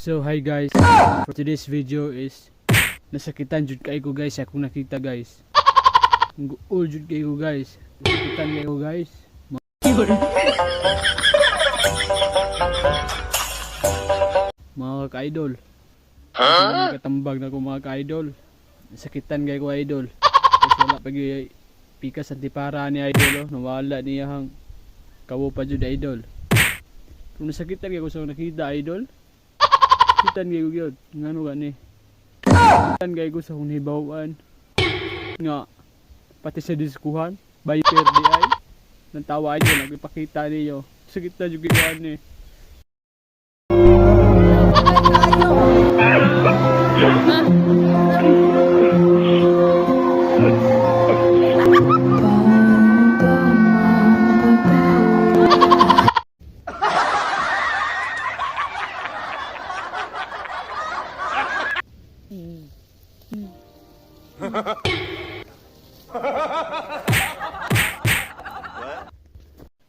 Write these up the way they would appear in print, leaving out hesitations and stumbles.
So hi guys, for today's video is nasakitan jud kay ko guys akong nakita guys. All jud kay ko guys. Nasakitan kay ko guys. Mga ka-idol. Mga katambag na ko mga ka-idol. Nasakitan kay ko idol. Kasi wala pagi pikas antipara ni idol oh. Nawala niya hang kawo pa jud idol. Kung nasakitan kay ko sa nakita idol. Kitan kay ko gyud ngano gani. Kitan kay ko sa hunibawan nga pati sa diskuhan Viper di ay nang tawa idol nagpakita niyo. Sakit na jud gyud ni.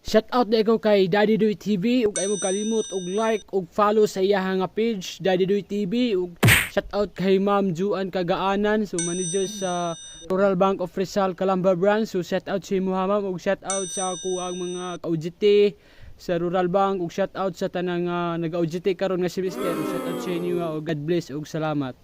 Shout out na ikaw kay Daddy Doy TV ug ay mo kalimot og like ug follow sa iyang nga page Daddy Doy TV ug shout out kay Ma'am Juan Kagaanan so manager sa Rural Bank of Rizal Calamba branch so shout out si Muhammad ug shout out sa ako ang mga ka-OJT sa Rural Bank ug shout out sa tanang nag-OJT karon nga semester shout out sa inyo ug God bless ug salamat.